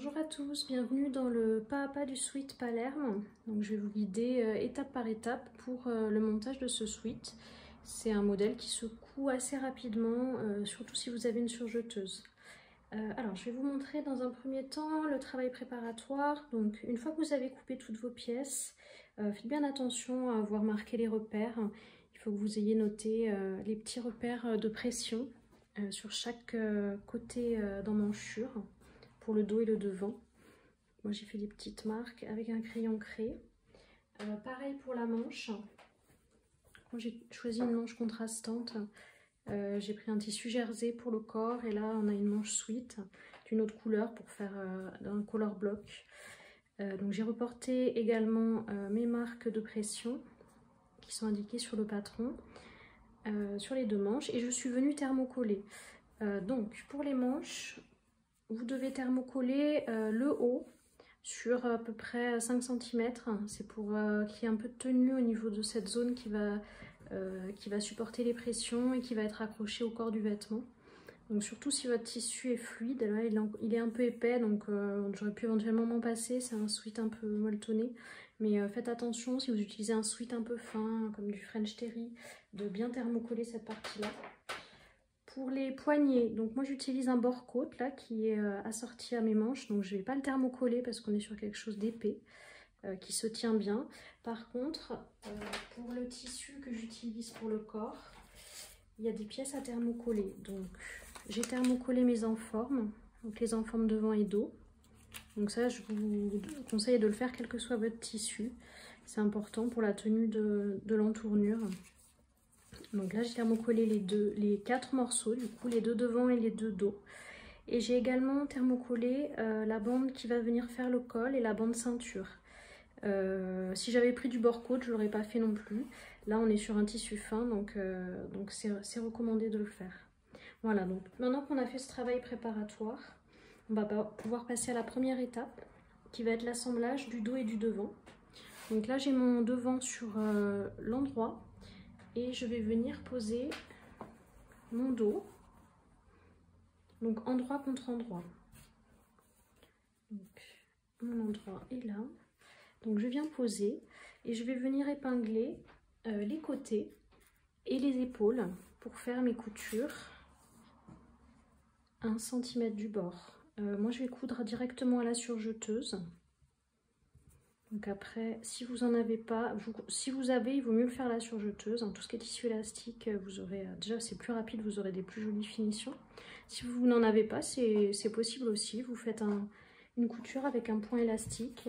Bonjour à tous, bienvenue dans le pas à pas du sweat Palerme. Donc, je vais vous guider étape par étape pour le montage de ce sweat. C'est un modèle qui se coud assez rapidement, surtout si vous avez une surjeteuse. Alors, je vais vous montrer dans un premier temps le travail préparatoire. Donc, une fois que vous avez coupé toutes vos pièces, faites bien attention à avoir marqué les repères. Il faut que vous ayez noté les petits repères de pression sur chaque côté d'emmanchure, pour le dos et le devant. Moi j'ai fait des petites marques avec un crayon craie. Pareil pour la manche. Moi j'ai choisi une manche contrastante. J'ai pris un tissu jersey pour le corps et là on a une manche sweat d'une autre couleur pour faire un color block. Donc j'ai reporté également mes marques de pression qui sont indiquées sur le patron, sur les deux manches, et je suis venue thermocoller. Donc pour les manches, vous devez thermocoller le haut sur à peu près 5 cm. C'est pour qu'il y ait un peu de tenue au niveau de cette zone qui va supporter les pressions et qui va être accrochée au corps du vêtement. Donc surtout si votre tissu est fluide, là il est un peu épais, donc j'aurais pu éventuellement m'en passer. C'est un sweat un peu molletonné, mais faites attention si vous utilisez un sweat un peu fin comme du French Terry, de bien thermocoller cette partie-là. Pour les poignets, donc moi j'utilise un bord-côte là qui est assorti à mes manches, donc je ne vais pas le thermocoller parce qu'on est sur quelque chose d'épais qui se tient bien. Par contre, pour le tissu que j'utilise pour le corps, il y a des pièces à thermocoller. Donc j'ai thermocollé mes enformes, donc les enformes devant et dos. Donc ça, je vous conseille de le faire quel que soit votre tissu. C'est important pour la tenue de l'entournure. Donc là j'ai thermocollé les 4 morceaux, du coup les deux devant et les deux dos. Et j'ai également thermocollé la bande qui va venir faire le col et la bande ceinture. Si j'avais pris du bord-côte, je ne l'aurais pas fait non plus. Là on est sur un tissu fin, donc c'est recommandé de le faire. Voilà, donc maintenant qu'on a fait ce travail préparatoire, on va pouvoir passer à la première étape qui va être l'assemblage du dos et du devant. Donc là j'ai mon devant sur l'endroit. Et je vais venir poser mon dos, donc endroit contre endroit. Donc mon endroit est là. Donc je viens poser et je vais venir épingler les côtés et les épaules pour faire mes coutures à 1 cm du bord. Moi je vais coudre directement à la surjeteuse. Donc après, si vous en avez pas, si vous avez, il vaut mieux le faire à la surjeteuse. Tout ce qui est tissu élastique, vous aurez déjà, c'est plus rapide, vous aurez des plus jolies finitions. Si vous n'en avez pas, c'est possible aussi. Vous faites une couture avec un point élastique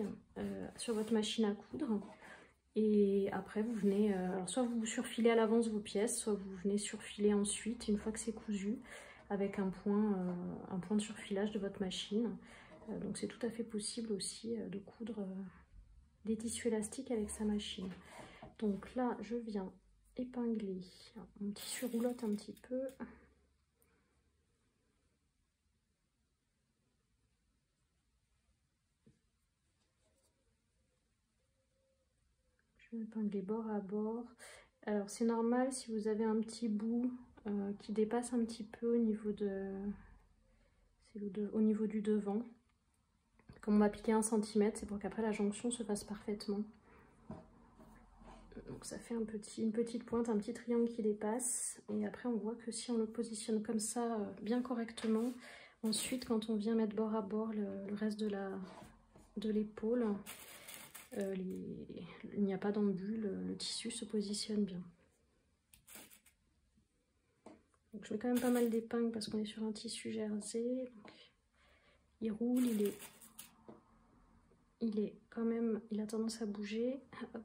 sur votre machine à coudre. Et après, vous venez, alors soit vous surfilez à l'avance vos pièces, soit vous venez surfiler ensuite, une fois que c'est cousu, avec un point de surfilage de votre machine. Donc c'est tout à fait possible aussi de coudre des tissus élastiques avec sa machine. Donc là je viens épingler mon tissu roulotte un petit peu. Je vais épingler bord à bord. Alors c'est normal si vous avez un petit bout qui dépasse un petit peu au niveau au niveau du devant. Comme on va piquer 1 cm, c'est pour qu'après la jonction se fasse parfaitement. Donc ça fait une petite pointe, un petit triangle qui dépasse. Et après on voit que si on le positionne comme ça bien correctement, ensuite quand on vient mettre bord à bord le reste de l'épaule, il n'y a pas d'embûle, le tissu se positionne bien. Donc je mets quand même pas mal d'épingles parce qu'on est sur un tissu jersey. Donc, il roule, il a tendance à bouger. Hop.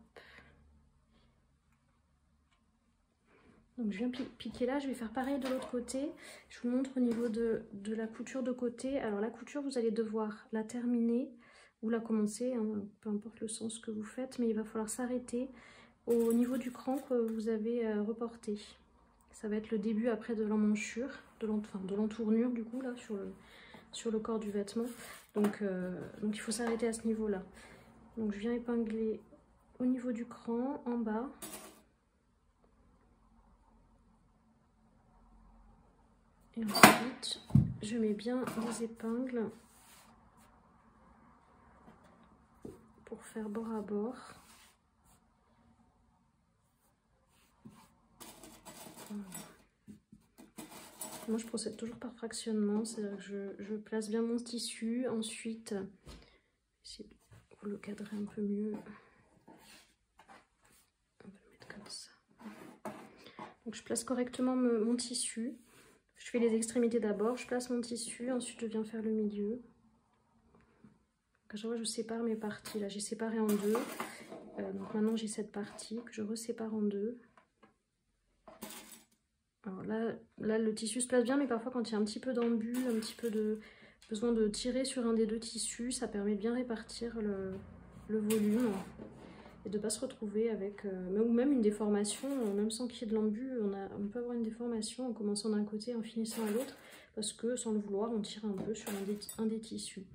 Donc je viens piquer là, je vais faire pareil de l'autre côté. Je vous montre au niveau de la couture de côté. Alors la couture, vous allez devoir la terminer ou la commencer, hein, peu importe le sens que vous faites, mais il va falloir s'arrêter au niveau du cran que vous avez reporté. Ça va être le début après de l'emmanchure, de l'entournure du coup là sur le corps du vêtement. Donc il faut s'arrêter à ce niveau-là. Donc je viens épingler au niveau du cran, en bas. Et ensuite, je mets bien les épingles pour faire bord à bord. Voilà. Moi je procède toujours par fractionnement, c'est-à-dire que je place bien mon tissu, ensuite essayer de le cadrer un peu mieux. On va le mettre comme ça. Donc je place correctement mon tissu. Je fais les extrémités d'abord, je place mon tissu, ensuite je viens faire le milieu. Je sépare mes parties. Là j'ai séparé en deux. Donc maintenant j'ai cette partie que je resépare en deux. Alors là le tissu se place bien, mais parfois quand il y a un petit peu d'embu, un petit peu de besoin de tirer sur un des deux tissus, ça permet de bien répartir le volume et de ne pas se retrouver avec ou même une déformation, même sans qu'il y ait de l'embu, on peut avoir une déformation en commençant d'un côté et en finissant à l'autre, parce que sans le vouloir on tire un peu sur un des tissus.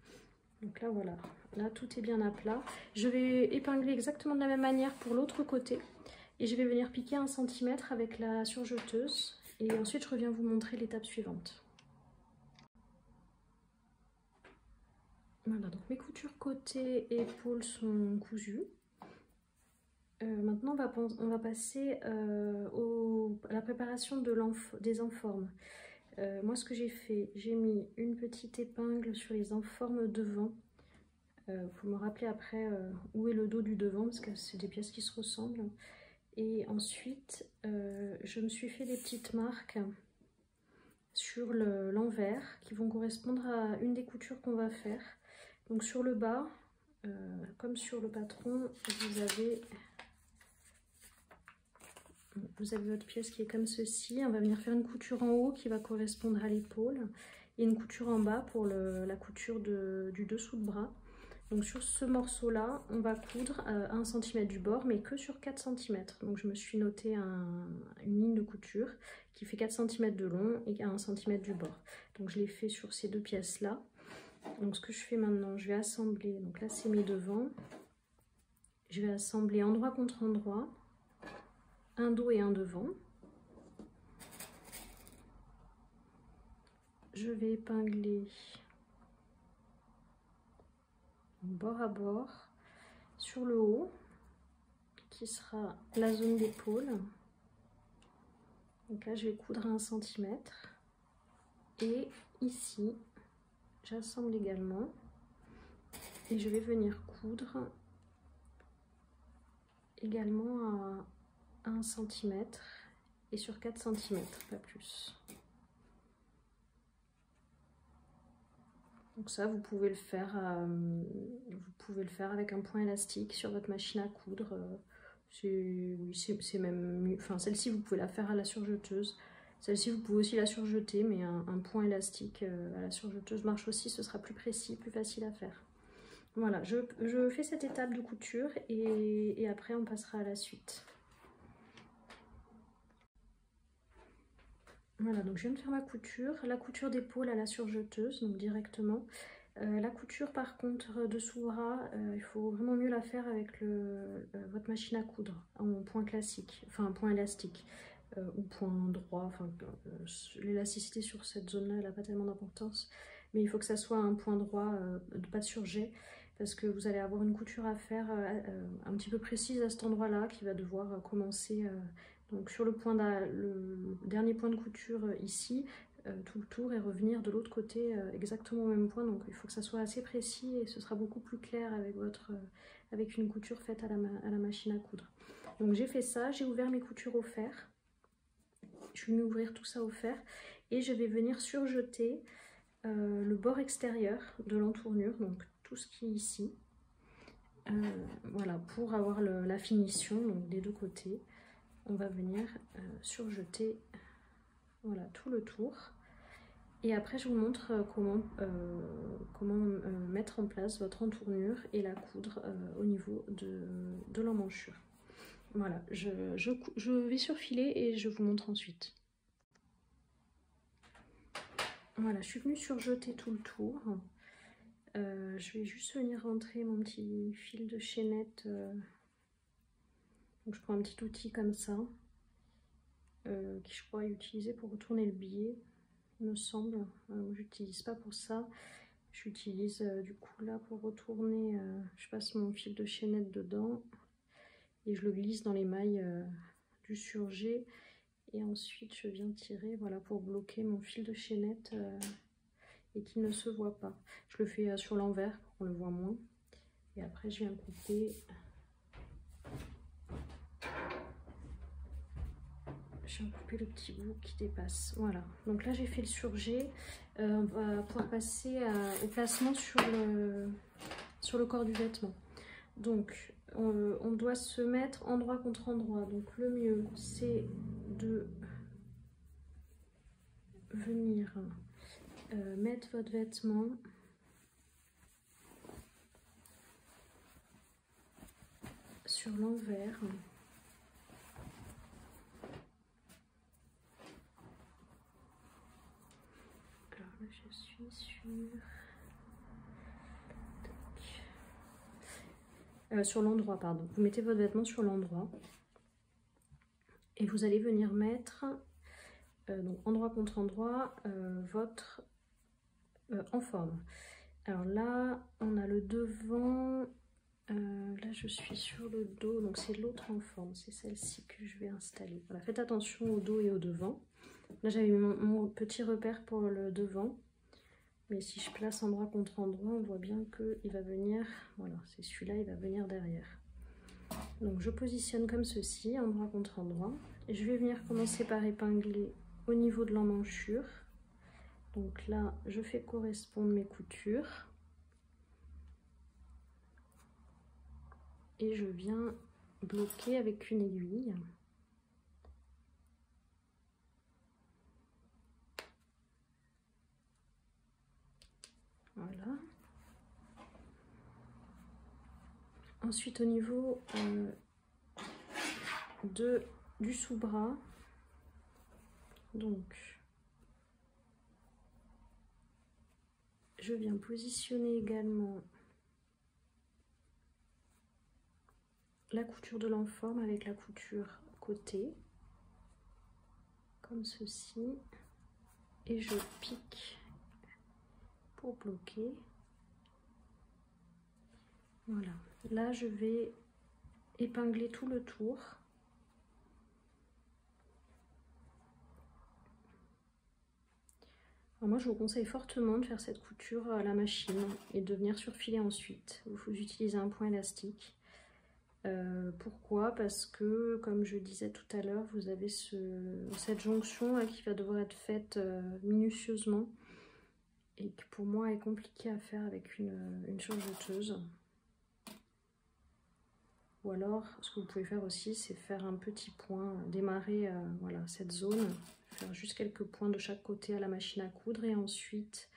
Donc là voilà, là tout est bien à plat. Je vais épingler exactement de la même manière pour l'autre côté et je vais venir piquer 1 cm avec la surjeteuse et ensuite je reviens vous montrer l'étape suivante. Voilà, donc mes coutures côté et épaules sont cousues. Maintenant on va passer à la préparation des enformes. Moi ce que j'ai fait, j'ai mis une petite épingle sur les enformes devant. Faut me rappeler après où est le dos du devant parce que c'est des pièces qui se ressemblent. Et ensuite je me suis fait des petites marques sur l'envers qui vont correspondre à une des coutures qu'on va faire. Donc sur le bas, comme sur le patron, vous avez votre pièce qui est comme ceci. On va venir faire une couture en haut qui va correspondre à l'épaule et une couture en bas pour la couture du dessous de bras. Donc sur ce morceau là on va coudre à 1 cm du bord mais que sur 4 cm. Donc je me suis noté une ligne de couture qui fait 4 cm de long et à 1 cm du bord. Donc je l'ai fait sur ces deux pièces là. Donc ce que je fais maintenant, je vais assembler, donc là c'est mes devants, je vais assembler endroit contre endroit, un dos et un devant. Je vais épingler bord à bord sur le haut qui sera la zone d'épaule. Donc là je vais coudre à 1 cm et ici j'assemble également et je vais venir coudre également à 1 cm et sur 4 cm, pas plus. Donc ça, vous pouvez le faire avec un point élastique sur votre machine à coudre. C'est même mieux. Enfin, celle-ci, vous pouvez la faire à la surjeteuse. Celle-ci, vous pouvez aussi la surjeter, mais un point élastique à la surjeteuse marche aussi. Ce sera plus précis, plus facile à faire. Voilà, je fais cette étape de couture et après, on passera à la suite. Voilà, donc je viens de faire ma couture, la couture d'épaule à la surjeteuse, donc directement. La couture par contre dessous bras, il faut vraiment mieux la faire avec votre machine à coudre en point classique, enfin un point élastique ou point droit. Enfin, l'élasticité sur cette zone-là, elle n'a pas tellement d'importance, mais il faut que ça soit un point droit, pas de surjet, parce que vous allez avoir une couture à faire un petit peu précise à cet endroit-là qui va devoir commencer. Donc sur le dernier point de couture ici, tout le tour et revenir de l'autre côté exactement au même point. Donc il faut que ça soit assez précis et ce sera beaucoup plus clair avec une couture faite à la machine à coudre. Donc j'ai fait ça, j'ai ouvert mes coutures au fer. Je vais ouvrir tout ça au fer et je vais venir surjeter le bord extérieur de l'entournure, donc tout ce qui est ici. Voilà, pour avoir la finition donc des deux côtés. On va venir surjeter voilà, tout le tour et après je vous montre comment mettre en place votre entournure et la coudre au niveau de l'emmanchure. Voilà, je vais surfiler et je vous montre ensuite. Voilà, je suis venue surjeter tout le tour. Je vais juste venir rentrer mon petit fil de chaînette. Donc je prends un petit outil comme ça, qui je crois est utilisé pour retourner le billet, il me semble. J'utilise pas pour ça. J'utilise du coup là pour retourner, je passe mon fil de chaînette dedans et je le glisse dans les mailles du surjet. Et ensuite, je viens tirer, voilà, pour bloquer mon fil de chaînette et qu'il ne se voit pas. Je le fais sur l'envers pour qu'on le voit moins. Et après, je viens couper. Je viens couper le petit bout qui dépasse. Voilà. Donc là, j'ai fait le surjet. On va pouvoir passer au placement sur le corps du vêtement. Donc, on doit se mettre endroit contre endroit. Donc, le mieux, c'est de venir mettre votre vêtement sur l'envers. Alors là, je suis sur l'endroit, pardon. Vous mettez votre vêtement sur l'endroit et vous allez venir mettre donc endroit contre endroit votre en forme. Alors là, on a le devant. Là, je suis sur le dos, donc c'est l'autre en forme, c'est celle-ci que je vais installer. Voilà, faites attention au dos et au devant. Là, j'avais mis mon petit repère pour le devant, mais si je place endroit contre endroit, on voit bien qu'il va venir, voilà, c'est celui-là, il va venir derrière. Donc, je positionne comme ceci, endroit contre endroit. Et je vais venir commencer par épingler au niveau de l'emmanchure. Donc là, je fais correspondre mes coutures. Et je viens bloquer avec une aiguille. Voilà. Ensuite, au niveau du sous-bras, donc je viens positionner également la couture de l'enforme avec la couture côté, comme ceci, et je pique pour bloquer. Voilà, là je vais épingler tout le tour. Alors moi je vous conseille fortement de faire cette couture à la machine et de venir surfiler ensuite. Vous utilisez un point élastique. Pourquoi? Parce que, comme je disais tout à l'heure, vous avez cette jonction là qui va devoir être faite minutieusement et qui pour moi est compliquée à faire avec une surjeteuse. Ou alors, ce que vous pouvez faire aussi, c'est faire un petit point, démarrer voilà, cette zone, faire juste quelques points de chaque côté à la machine à coudre et ensuite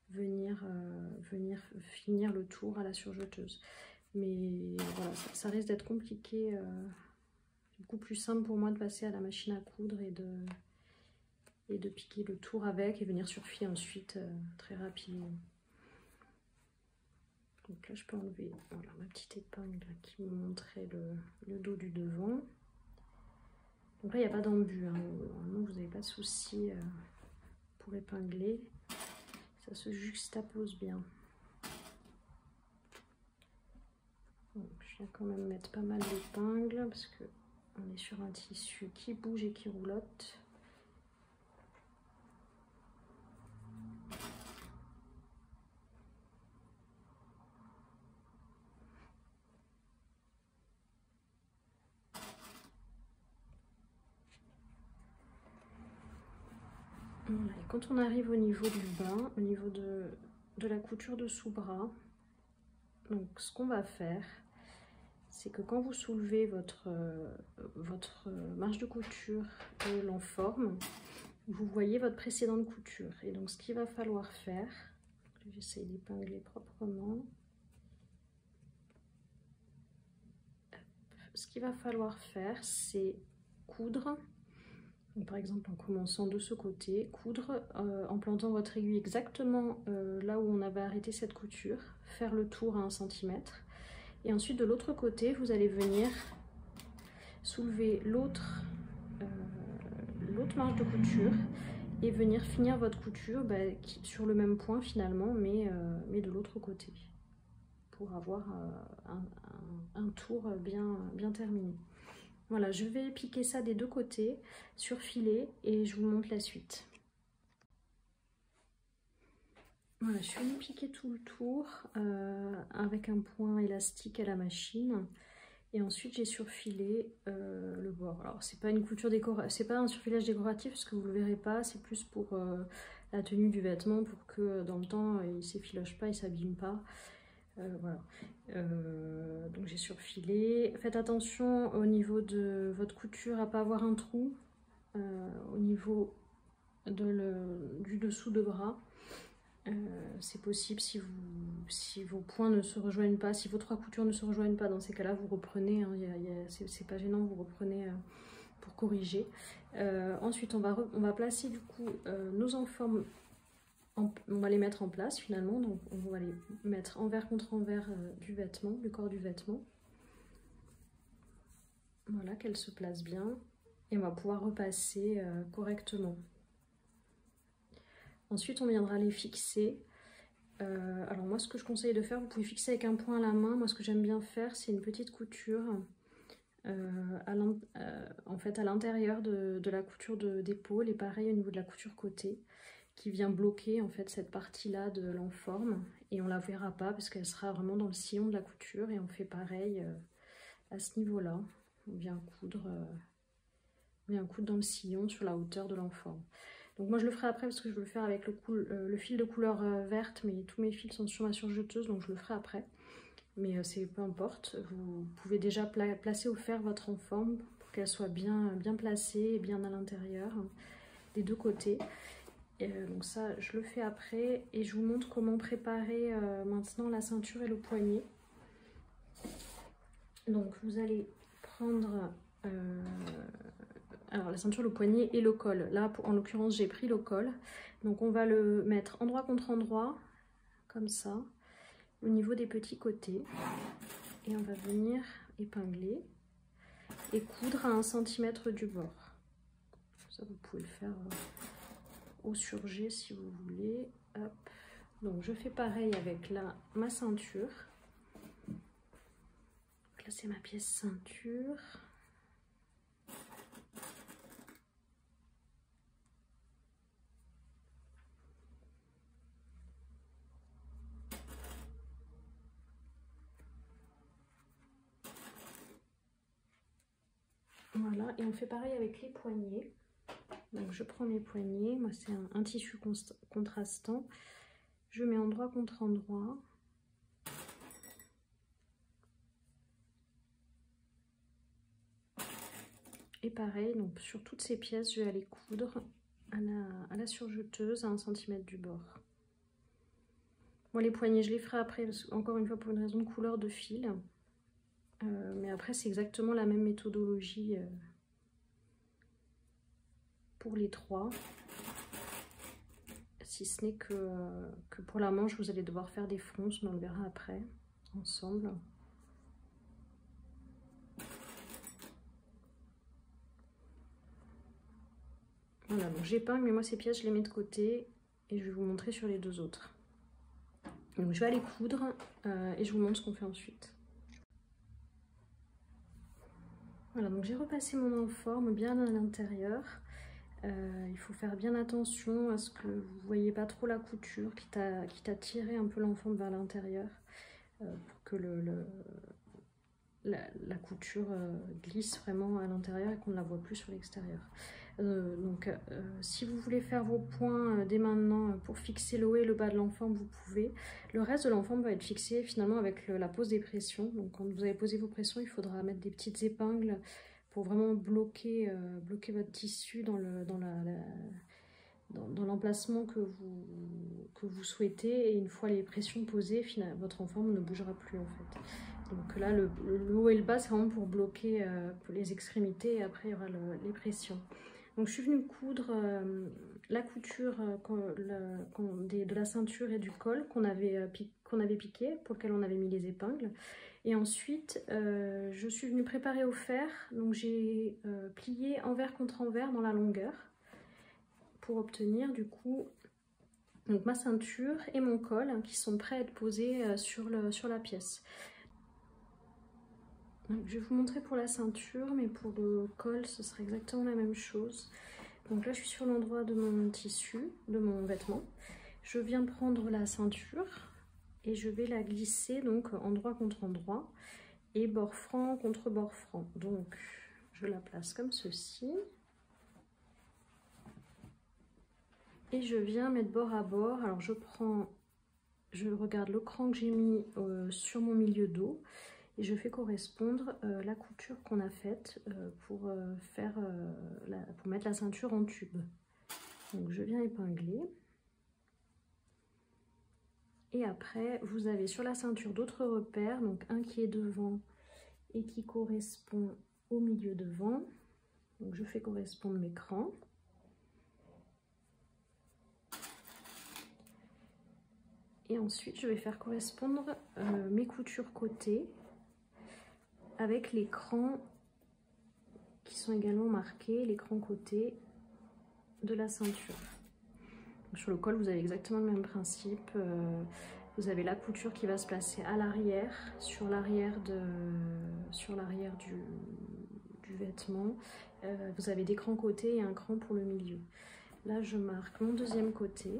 venir finir le tour à la surjeteuse. Mais voilà, ça risque d'être compliqué. C'est beaucoup plus simple pour moi de passer à la machine à coudre et de piquer le tour avec et venir surfiler ensuite très rapidement. Donc là, je peux enlever voilà, ma petite épingle qui me montrait le dos du devant. Donc là, il n'y a pas d'embu. Hein. Normalement, vous n'avez pas de souci pour épingler. Ça se juxtapose bien. Donc, je viens quand même mettre pas mal d'épingles parce qu'on est sur un tissu qui bouge et qui roulotte. Voilà. Et quand on arrive au niveau du bas, au niveau de la couture de sous-bras, donc ce qu'on va faire, c'est que quand vous soulevez votre marge de couture de l'enforme, vous voyez votre précédente couture. Et donc ce qu'il va falloir faire, j'essaie d'épingler proprement. Ce qu'il va falloir faire, c'est coudre. Donc, par exemple, en commençant de ce côté, coudre en plantant votre aiguille exactement là où on avait arrêté cette couture, faire le tour à 1 cm. Et ensuite, de l'autre côté, vous allez venir soulever l'autre marge de couture et venir finir votre couture sur le même point finalement, mais de l'autre côté, pour avoir un tour bien terminé. Voilà, je vais piquer ça des deux côtés, surfiler, et je vous montre la suite. Voilà, je suis venue piquer tout le tour avec un point élastique à la machine. Et ensuite j'ai surfilé le bord. Alors c'est pas une couture décorative, c'est pas un surfilage décoratif parce que vous le verrez pas, c'est plus pour la tenue du vêtement, pour que dans le temps il s'effiloche pas, il s'abîme pas. Voilà. Donc j'ai surfilé. Faites attention au niveau de votre couture à pas avoir un trou au niveau du dessous de bras. C'est possible si vos points ne se rejoignent pas, si vos trois coutures ne se rejoignent pas, dans ces cas-là, vous reprenez, hein, c'est pas gênant, vous reprenez pour corriger. Ensuite, on va placer du coup nos enformes, on va les mettre en place finalement, donc on va les mettre envers contre envers du vêtement, du corps du vêtement. Voilà, qu'elles se placent bien, et on va pouvoir repasser correctement. Ensuite, on viendra les fixer. Alors moi, ce que je conseille de faire, vous pouvez fixer avec un point à la main. Moi, ce que j'aime bien faire, c'est une petite couture en fait à l'intérieur de la couture d'épaule, et pareil au niveau de la couture côté, qui vient bloquer en fait cette partie-là de l'enforme, et on la verra pas parce qu'elle sera vraiment dans le sillon de la couture, et on fait pareil à ce niveau-là. On vient coudre dans le sillon sur la hauteur de l'enforme. Donc moi je le ferai après parce que je veux le faire avec le fil de couleur verte, mais tous mes fils sont sur ma surjeteuse, donc je le ferai après. Mais c'est peu importe, vous pouvez déjà placer au fer votre enforme pour qu'elle soit bien placée et bien à l'intérieur des deux côtés. Donc ça je le fais après, et je vous montre comment préparer maintenant la ceinture et le poignet. Donc vous allez prendre... alors la ceinture, le poignet et le col. Là, en l'occurrence, j'ai pris le col. Donc on va le mettre endroit contre endroit, comme ça, au niveau des petits côtés. Et on va venir épingler et coudre à 1 cm du bord. Ça, vous pouvez le faire au surjet si vous voulez. Hop. Donc je fais pareil avec ma ceinture. Donc là, c'est ma pièce ceinture. Voilà, et on fait pareil avec les poignets. Donc je prends mes poignets, moi c'est un tissu contrastant. Je mets endroit contre endroit. Et pareil, donc sur toutes ces pièces, je vais aller coudre à la surjeteuse à 1 cm du bord. Moi les poignets, je les ferai après, encore une fois pour une raison de couleur de fil. Mais après c'est exactement la même méthodologie pour les trois. Si ce n'est que pour la manche, vous allez devoir faire des fronces, mais on le verra après, ensemble. Voilà, donc j'épingle, mais moi ces pièces, je les mets de côté, et je vais vous montrer sur les deux autres. Donc je vais aller coudre, et je vous montre ce qu'on fait ensuite. Voilà, donc j'ai repassé mon enforme bien à l'intérieur. Il faut faire bien attention à ce que vous ne voyez pas trop la couture, quitte à tirer un peu l'enforme vers l'intérieur pour que la couture glisse vraiment à l'intérieur et qu'on ne la voit plus sur l'extérieur. Si vous voulez faire vos points dès maintenant pour fixer le haut et le bas de l'enforme, vous pouvez. Le reste de l'enforme va être fixé finalement avec la pose des pressions. Donc quand vous avez posé vos pressions, il faudra mettre des petites épingles pour vraiment bloquer votre tissu dans l'emplacement que vous souhaitez. Et une fois les pressions posées, votre enforme ne bougera plus en fait. Donc là, le haut et le bas, c'est vraiment pour bloquer les extrémités, et après il y aura les pressions. Donc je suis venue coudre la couture de la ceinture et du col qu'on avait piqué, pour lequel on avait mis les épingles. Et ensuite, je suis venue préparer au fer. Donc j'ai plié envers contre envers dans la longueur pour obtenir du coup donc ma ceinture et mon col hein, qui sont prêts à être posés sur la pièce. Donc, je vais vous montrer pour la ceinture, mais pour le col ce sera exactement la même chose. Donc là je suis sur l'endroit de mon tissu, de mon vêtement. Je viens prendre la ceinture et je vais la glisser donc endroit contre endroit et bord franc contre bord franc. Donc je la place comme ceci. Et je viens mettre bord à bord. Alors je regarde le cran que j'ai mis sur mon milieu dos et je fais correspondre la couture qu'on a faite pour mettre la ceinture en tube. Donc je viens épingler. Et après vous avez sur la ceinture d'autres repères, donc un qui est devant et qui correspond au milieu devant. Donc je fais correspondre mes crans. Et ensuite je vais faire correspondre mes coutures côté avec les crans qui sont également marqués, les crans côté de la ceinture. Donc sur le col vous avez exactement le même principe. Vous avez la couture qui va se placer à l'arrière, sur l'arrière du vêtement. Vous avez des crans côté et un cran pour le milieu. Là je marque mon deuxième côté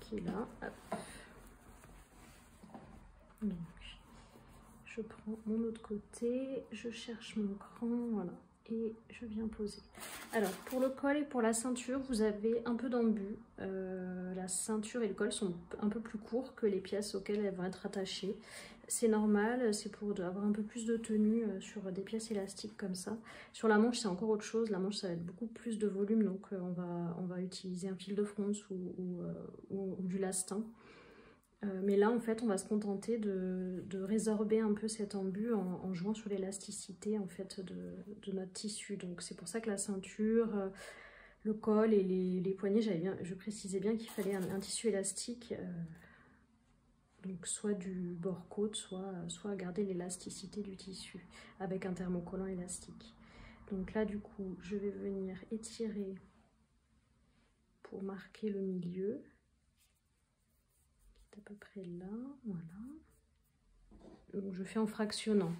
qui est là. Hop. Donc je prends mon autre côté, je cherche mon cran, voilà, et je viens poser. Alors pour le col et pour la ceinture vous avez un peu d'embu. La ceinture et le col sont un peu plus courts que les pièces auxquelles elles vont être attachées. C'est normal, c'est pour avoir un peu plus de tenue sur des pièces élastiques comme ça. Sur la manche c'est encore autre chose, la manche ça va être beaucoup plus de volume, donc on va utiliser un fil de fronce ou du lastin. Mais là en fait on va se contenter de résorber un peu cet embu en jouant sur l'élasticité en fait de notre tissu. Donc c'est pour ça que la ceinture, le col et les poignets, je précisais bien qu'il fallait un tissu élastique, donc soit du bord côte, soit garder l'élasticité du tissu avec un thermocollant élastique. Donc là du coup je vais venir étirer pour marquer le milieu, qui est à peu près là, voilà. Donc je fais en fractionnant.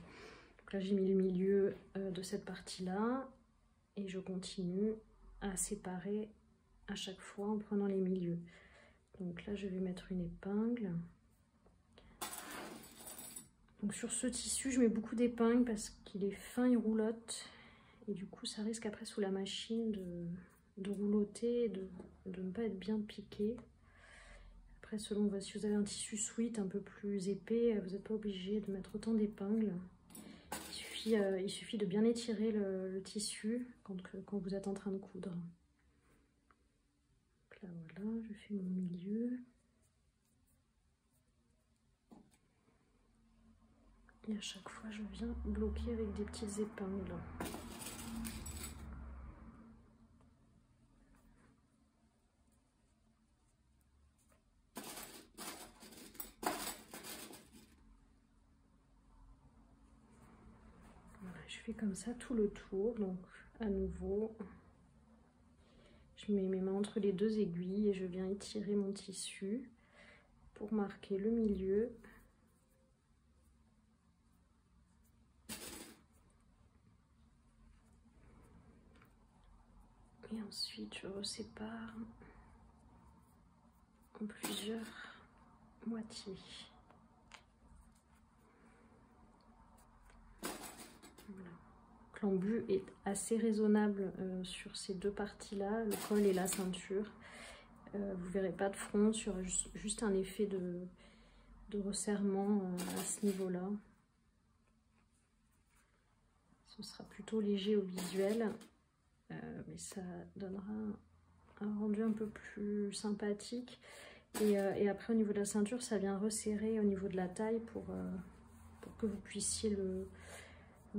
Donc là j'ai mis le milieu de cette partie là et je continue à séparer à chaque fois en prenant les milieux. Donc là je vais mettre une épingle. Donc sur ce tissu je mets beaucoup d'épingles parce qu'il est fin, il roulotte et du coup ça risque après sous la machine de roulotter et de ne pas être bien piqué. Après selon si vous avez un tissu sweat un peu plus épais, vous n'êtes pas obligé de mettre autant d'épingles. Il suffit de bien étirer le tissu quand vous êtes en train de coudre. Donc là voilà, je fais mon milieu. Et à chaque fois je viens bloquer avec des petites épingles. Je fais comme ça tout le tour, donc à nouveau je mets mes mains entre les deux aiguilles et je viens étirer mon tissu pour marquer le milieu. Et ensuite je resépare en plusieurs moitiés. Voilà. L'embu est assez raisonnable sur ces deux parties-là, le col et la ceinture. Vous verrez pas de fronce, il y aura juste un effet de resserrement à ce niveau-là. Ce sera plutôt léger au visuel, mais ça donnera un rendu un peu plus sympathique. Et après au niveau de la ceinture, ça vient resserrer au niveau de la taille pour que vous puissiez le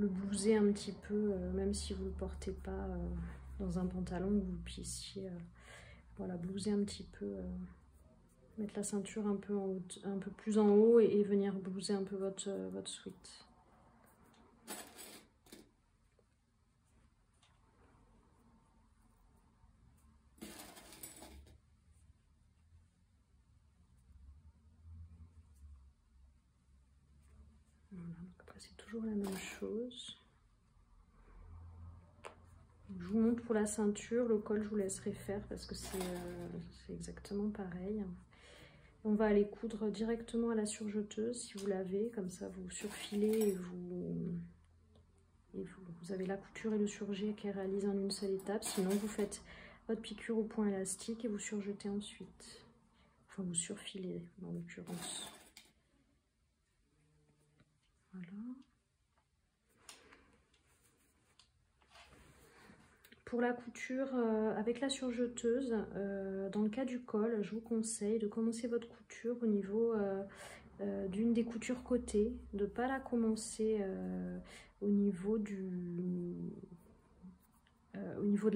blouser un petit peu, même si vous ne le portez pas dans un pantalon, vous puissiez voilà, blouser un petit peu, mettre la ceinture un peu plus en haut et venir blouser un peu votre sweat. Voilà, après c'est toujours la même chose. Je vous montre pour la ceinture, le col je vous laisserai faire parce que c'est exactement pareil. On va aller coudre directement à la surjeteuse si vous l'avez, comme ça vous surfilez et vous avez la couture et le surjet qui est réalisé en une seule étape. Sinon vous faites votre piqûre au point élastique et vous surjetez ensuite. Enfin vous surfilez en l'occurrence. Voilà. Pour la couture avec la surjeteuse, dans le cas du col, je vous conseille de commencer votre couture au niveau d'une des coutures côté, de ne pas la commencer au niveau de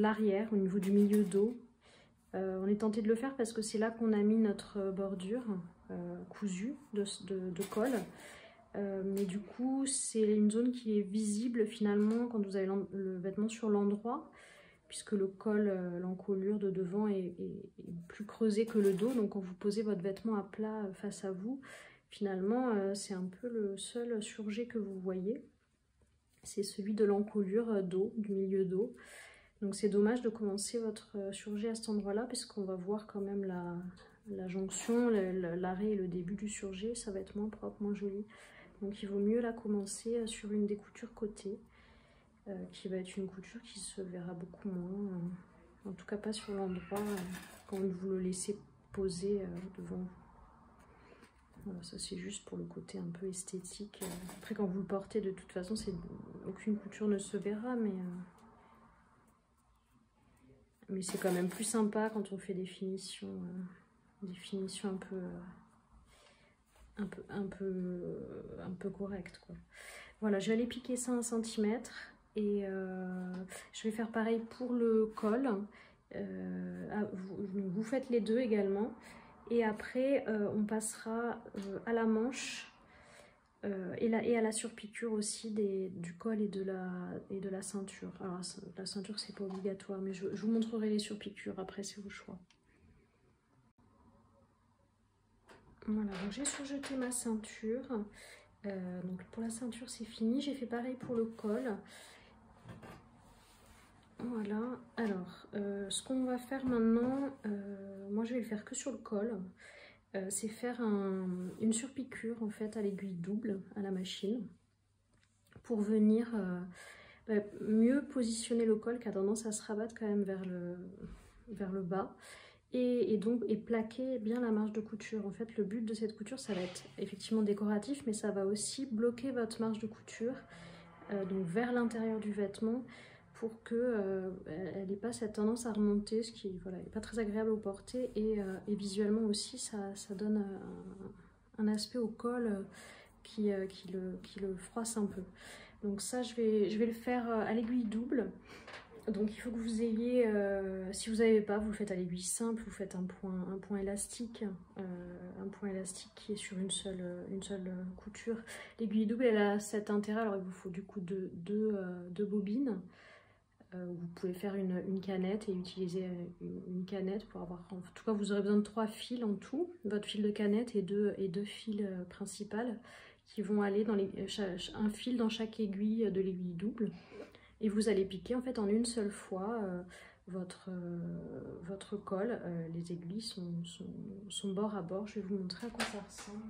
l'arrière, au niveau du milieu dos. On est tenté de le faire parce que c'est là qu'on a mis notre bordure cousue de col. Mais du coup, c'est une zone qui est visible finalement quand vous avez le vêtement sur l'endroit, puisque le col, l'encolure de devant est plus creusée que le dos. Donc quand vous posez votre vêtement à plat face à vous, finalement, c'est un peu le seul surjet que vous voyez. C'est celui de l'encolure dos, du milieu dos. Donc c'est dommage de commencer votre surjet à cet endroit-là, puisqu'on va voir quand même la jonction, l'arrêt et le début du surjet. Ça va être moins propre, moins joli. Donc il vaut mieux la commencer sur une des coutures côté, qui va être une couture qui se verra beaucoup moins, en tout cas pas sur l'endroit quand vous le laissez poser devant vous. Voilà, ça c'est juste pour le côté un peu esthétique. Après quand vous le portez, de toute façon, aucune couture ne se verra, mais c'est quand même plus sympa quand on fait des finitions un peu correctes, quoi. Voilà, je vais aller piquer ça 1 cm et je vais faire pareil pour le col. Vous faites les deux également. Et après, on passera à la manche et à la surpiqûre aussi du col et de la ceinture. Alors la ceinture, c'est pas obligatoire, mais je vous montrerai les surpiqûres après, c'est au choix. Voilà, donc j'ai surjeté ma ceinture. Donc pour la ceinture c'est fini, j'ai fait pareil pour le col. Voilà, alors ce qu'on va faire maintenant, moi je vais le faire que sur le col, c'est faire une surpiqûre en fait à l'aiguille double à la machine pour venir mieux positionner le col qui a tendance à se rabattre quand même vers le bas. Et plaquer bien la marge de couture. En fait, le but de cette couture, ça va être effectivement décoratif, mais ça va aussi bloquer votre marge de couture donc vers l'intérieur du vêtement pour que elle n'ait pas cette tendance à remonter, ce qui voilà, n'est pas très agréable au porter, et visuellement aussi, ça donne un aspect au col qui le froisse un peu. Donc ça, je vais le faire à l'aiguille double. Donc il faut que vous ayez, si vous n'avez pas, vous le faites à l'aiguille simple, vous faites un point élastique qui est sur une seule couture. L'aiguille double, elle a cet intérêt, alors il vous faut du coup deux bobines. Vous pouvez faire une canette et utiliser une canette pour avoir, en tout cas vous aurez besoin de 3 fils en tout, votre fil de canette et deux fils principales qui vont aller dans un fil dans chaque aiguille de l'aiguille double. Et vous allez piquer en fait en une seule fois votre col. Les aiguilles sont bord à bord. Je vais vous montrer à quoi ça ressemble.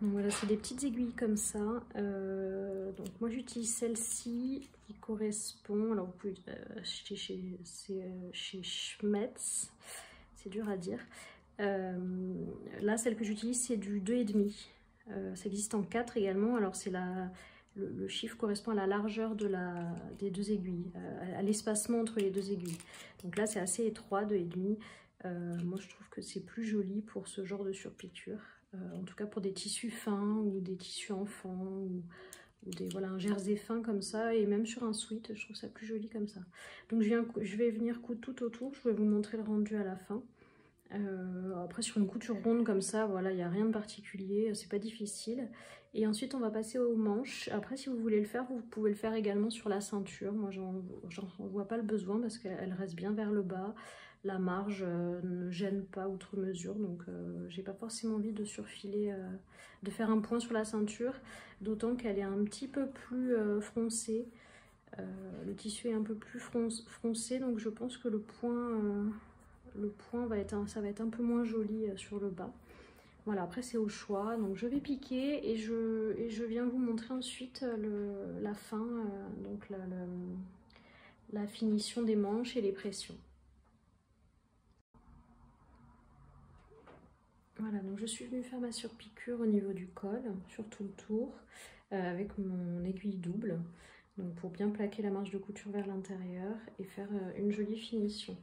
Donc voilà, c'est des petites aiguilles comme ça. Donc moi j'utilise celle-ci qui correspond. Alors vous pouvez acheter chez Schmetz. C'est dur à dire. Là, celle que j'utilise, c'est du 2,5. Ça existe en 4 également. Alors c'est le chiffre correspond à la largeur des deux aiguilles, à l'espacement entre les deux aiguilles. Donc là, c'est assez étroit, 2,5. Moi, je trouve que c'est plus joli pour ce genre de surpiqûre. En tout cas, pour des tissus fins ou des tissus enfants ou voilà, un jersey fin comme ça. Et même sur un sweat, je trouve ça plus joli comme ça. Donc, je vais venir coudre tout autour. Je vais vous montrer le rendu à la fin. Après sur une couture ronde comme ça, voilà, il n'y a rien de particulier, c'est pas difficile. Et ensuite on va passer aux manches. Après si vous voulez le faire, vous pouvez le faire également sur la ceinture. Moi j'en vois pas le besoin parce qu'elle reste bien vers le bas. la marge ne gêne pas outre mesure. Donc j'ai pas forcément envie de surfiler, de faire un point sur la ceinture, d'autant qu'elle est un petit peu plus froncée. Le tissu est un peu plus froncé, donc je pense que le point va être ça va être un peu moins joli sur le bas. Voilà, après c'est au choix, donc je vais piquer et je viens vous montrer ensuite la fin, donc la finition des manches et les pressions. Voilà, donc je suis venue faire ma surpiqûre au niveau du col, sur tout le tour, avec mon aiguille double, donc pour bien plaquer la marge de couture vers l'intérieur et faire une jolie finition.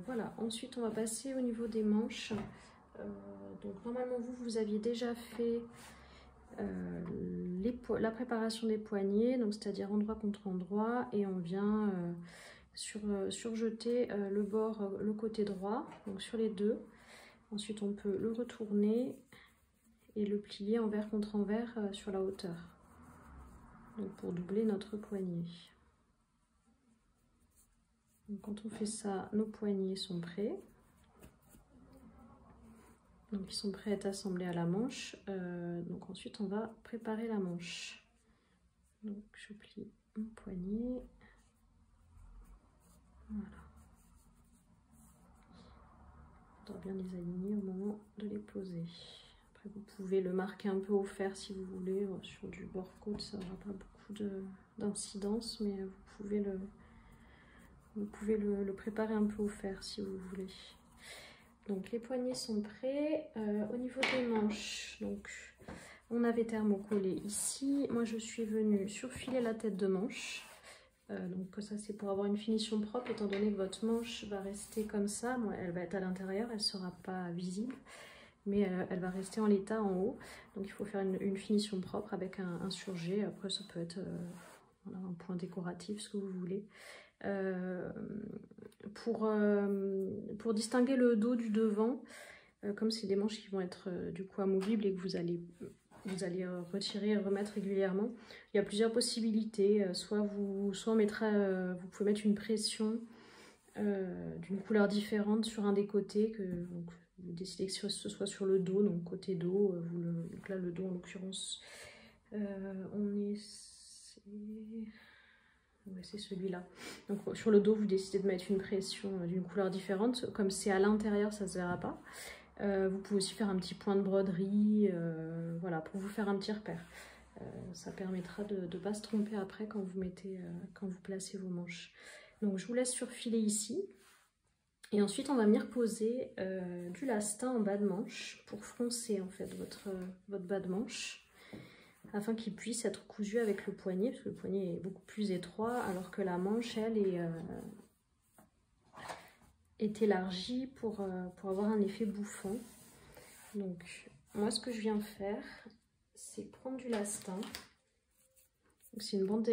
Voilà, ensuite on va passer au niveau des manches. Donc normalement vous aviez déjà fait la préparation des poignets, donc c'est-à-dire endroit contre endroit, et on vient surjeter le bord, le côté droit, donc sur les deux. Ensuite on peut le retourner et le plier envers contre envers sur la hauteur, donc pour doubler notre poignet. Donc quand on fait ça, nos poignets sont prêts. Donc ils sont prêts à être assemblés à la manche. Donc ensuite on va préparer la manche. Donc je plie mon poignet. Voilà. On doit bien les aligner au moment de les poser. Après vous pouvez le marquer un peu au fer si vous voulez. Sur du bord côte ça n'aura pas beaucoup d'incidence, mais vous pouvez le préparer un peu au fer si vous voulez. Donc les poignets sont prêts. Au niveau des manches, donc on avait thermocollé ici. Moi je suis venue surfiler la tête de manche. Donc ça c'est pour avoir une finition propre, étant donné que votre manche va rester comme ça. Bon, elle va être à l'intérieur, elle ne sera pas visible, mais elle va rester en l'état en haut. Donc il faut faire une finition propre avec un surjet. Après ça peut être voilà, un point décoratif, ce que vous voulez. Pour distinguer le dos du devant, comme c'est des manches qui vont être du coup amovibles et que vous allez retirer et remettre régulièrement, il y a plusieurs possibilités. Soit vous pouvez mettre une pression d'une couleur différente sur un des côtés, donc, vous décidez que ce soit sur le dos, donc côté dos, donc là le dos en l'occurrence, c'est celui-là. Donc sur le dos, vous décidez de mettre une pression d'une couleur différente. Comme c'est à l'intérieur, ça ne se verra pas. Vous pouvez aussi faire un petit point de broderie, voilà, pour vous faire un petit repère. Ça permettra de ne pas se tromper après quand vous placez vos manches. Donc je vous laisse surfiler ici. Et ensuite, on va venir poser du lastin en bas de manche pour froncer en fait votre bas de manche, afin qu'il puisse être cousu avec le poignet, parce que le poignet est beaucoup plus étroit, alors que la manche, elle, est élargie pour avoir un effet bouffant. Donc, moi, ce que je viens faire, c'est prendre du lastin. C'est une bande,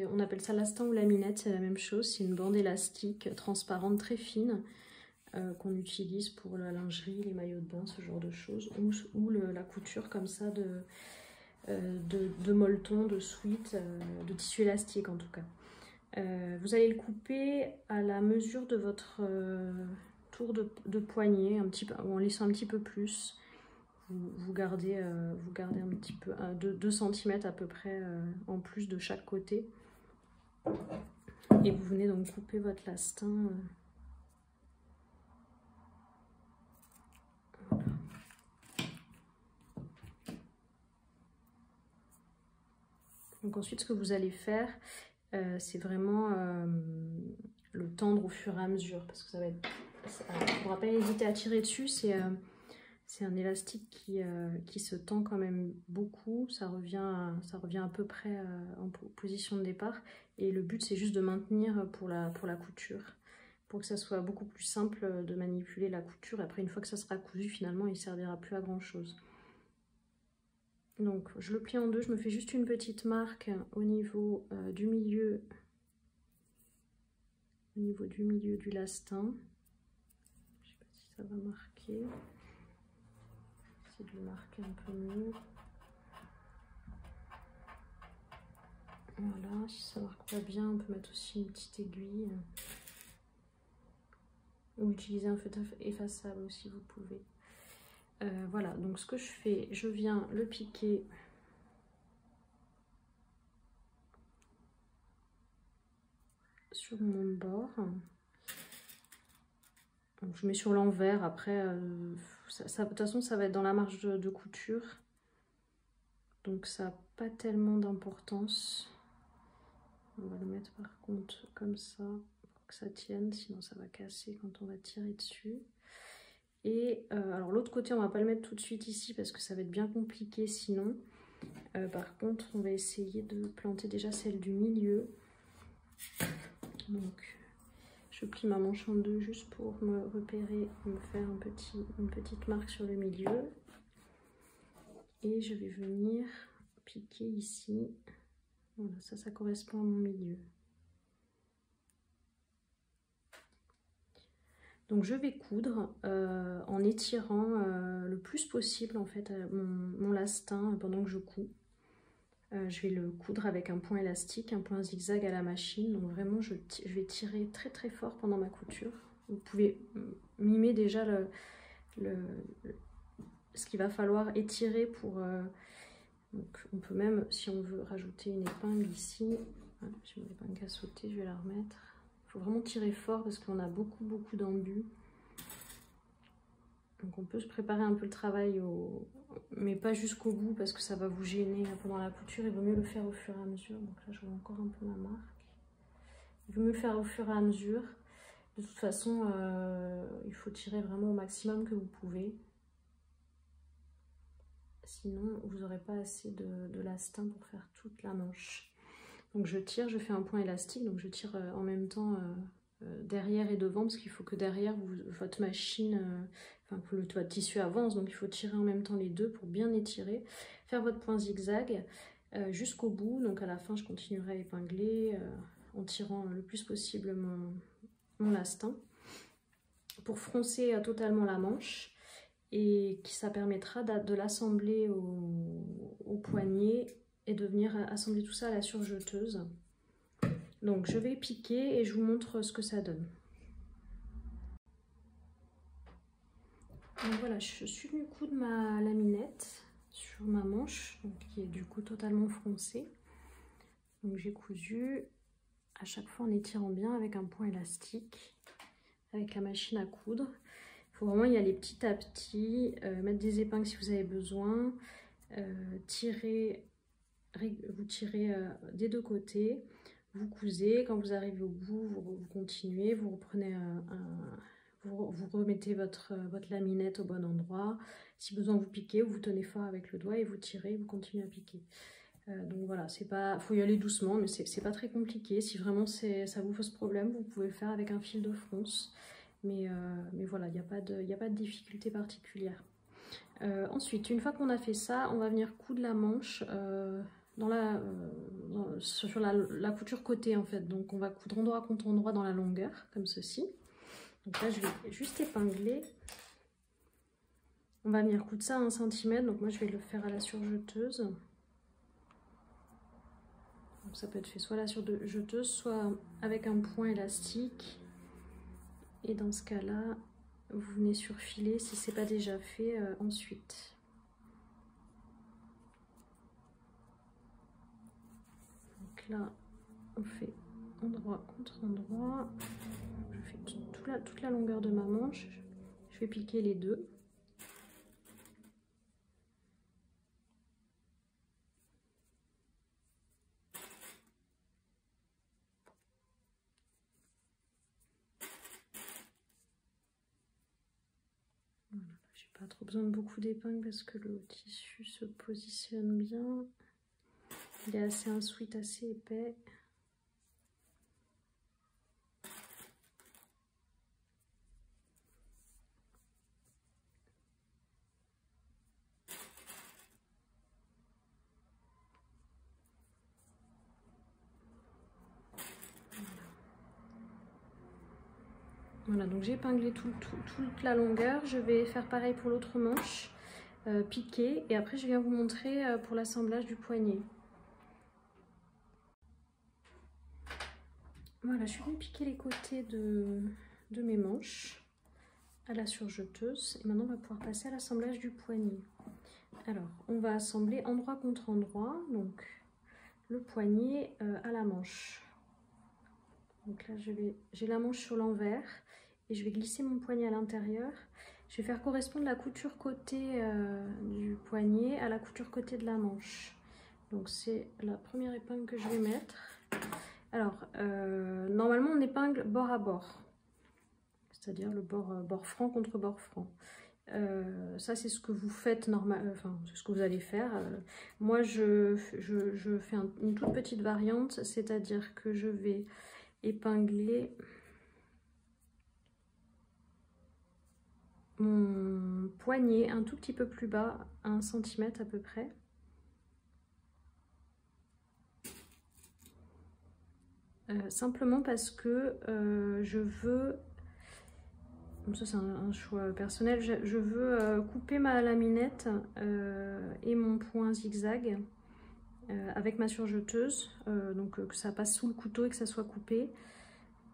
on appelle ça lastin ou laminette, c'est la même chose. C'est une bande élastique transparente très fine qu'on utilise pour la lingerie, les maillots de bain, ce genre de choses, ou la couture comme ça de molleton, de sweat, de tissu élastique en tout cas. Vous allez le couper à la mesure de votre tour de poignet, en laissant un petit peu plus. Vous gardez un petit peu, 2 cm à peu près en plus de chaque côté. Et vous venez donc couper votre lastin. Voilà. Donc ensuite, ce que vous allez faire, c'est vraiment le tendre au fur et à mesure, parce que ça va être... Il ne faudra pas hésiter à tirer dessus, c'est un élastique qui se tend quand même beaucoup, ça revient à peu près en position de départ, et le but c'est juste de maintenir pour la couture, pour que ça soit beaucoup plus simple de manipuler la couture. Après, une fois que ça sera cousu, finalement il ne servira plus à grand chose. Donc je le plie en deux, je me fais juste une petite marque au niveau du milieu du lastin. Je ne sais pas si ça va marquer. De le marquer un peu mieux. Voilà, si ça marque pas bien, on peut mettre aussi une petite aiguille. ou utiliser un feutre effaçable aussi, vous pouvez. Voilà, donc ce que je fais, je viens le piquer sur mon bord. Donc, je mets sur l'envers, après, de toute façon ça va être dans la marge de couture. Donc ça n'a pas tellement d'importance. On va le mettre par contre comme ça pour que ça tienne, sinon ça va casser quand on va tirer dessus. Et alors l'autre côté on va pas le mettre tout de suite ici parce que ça va être bien compliqué sinon. Par contre on va essayer de planter déjà celle du milieu. Donc je plie ma manche en deux juste pour me repérer, me faire une petite marque sur le milieu. Et je vais venir piquer ici. Voilà, ça correspond à mon milieu. Donc je vais coudre en étirant le plus possible en fait mon lastin pendant que je couds. Je vais le coudre avec un point élastique, un point zigzag à la machine. Donc vraiment je vais tirer très très fort pendant ma couture. Vous pouvez mimer déjà ce qu'il va falloir étirer pour... donc on peut même, si on veut rajouter une épingle ici, voilà, j'ai une épingle à sauter, je vais la remettre. Il faut vraiment tirer fort parce qu'on a beaucoup d'embus. Donc on peut se préparer un peu le travail, mais pas jusqu'au bout parce que ça va vous gêner pendant la couture. Il vaut mieux le faire au fur et à mesure. Donc là je vois encore un peu ma marque. Il vaut mieux le faire au fur et à mesure. De toute façon, il faut tirer vraiment au maximum que vous pouvez. Sinon, vous n'aurez pas assez de lastin pour faire toute la manche. Donc je tire, je fais un point élastique, donc je tire en même temps derrière et devant, parce qu'il faut que derrière, votre machine, enfin que votre tissu avance, donc il faut tirer en même temps les deux pour bien étirer. Faire votre point zigzag jusqu'au bout, donc à la fin, je continuerai à épingler en tirant le plus possible mon lastin pour froncer totalement la manche. Et ça permettra de l'assembler au poignet et de venir assembler tout ça à la surjeteuse. Donc je vais piquer et je vous montre ce que ça donne. Donc voilà, je suis venue coudre ma laminette sur ma manche, donc qui est du coup totalement froncée. Donc j'ai cousu à chaque fois en étirant bien avec un point élastique, avec la machine à coudre. Il faut vraiment y aller petit à petit, mettre des épingles si vous avez besoin, vous tirez des deux côtés, vous cousez, quand vous arrivez au bout, vous continuez, vous reprenez vous remettez votre laminette au bon endroit. Si besoin vous piquez, vous tenez fort avec le doigt et vous tirez, vous continuez à piquer. Donc voilà, faut y aller doucement, mais c'est pas très compliqué. Si vraiment ça vous pose problème, vous pouvez le faire avec un fil de fronce. Mais voilà, il n'y a pas de difficulté particulière. Ensuite, une fois qu'on a fait ça, on va venir coudre la manche sur la couture côté en fait. Donc on va coudre endroit contre endroit dans la longueur, comme ceci. Donc là, je vais juste épingler. On va venir coudre ça à 1 cm. Donc moi, je vais le faire à la surjeteuse. Donc ça peut être fait soit à la surjeteuse, soit avec un point élastique. Et dans ce cas-là, vous venez surfiler si ce n'est pas déjà fait ensuite. Donc là, on fait endroit contre endroit. Je fais toute la longueur de ma manche. Je vais piquer les deux. Voilà, j'ai pas trop besoin de beaucoup d'épingles parce que le tissu se positionne bien. Il est un sweat assez épais. Voilà, donc j'ai épinglé toute la longueur. Je vais faire pareil pour l'autre manche, piquer, et après je viens vous montrer pour l'assemblage du poignet. Voilà, je suis venue piquer les côtés de mes manches. à la surjeteuse. Et maintenant, on va pouvoir passer à l'assemblage du poignet. Alors, on va assembler endroit contre endroit, donc le poignet à la manche. Donc là, j'ai la manche sur l'envers et je vais glisser mon poignet à l'intérieur. Je vais faire correspondre la couture côté du poignet à la couture côté de la manche. Donc c'est la première épingle que je vais mettre. Alors, normalement, on épingle bord à bord, c'est-à-dire le bord franc contre bord franc. Ça, c'est ce que vous faites enfin, c'est ce que vous allez faire. Moi, je fais une toute petite variante, c'est-à-dire que je vais épingler mon poignet un tout petit peu plus bas, à 1 cm à peu près. Simplement parce que je veux, ça c'est un choix personnel, je veux couper ma laminette et mon point zigzag avec ma surjeteuse, donc que ça passe sous le couteau et que ça soit coupé,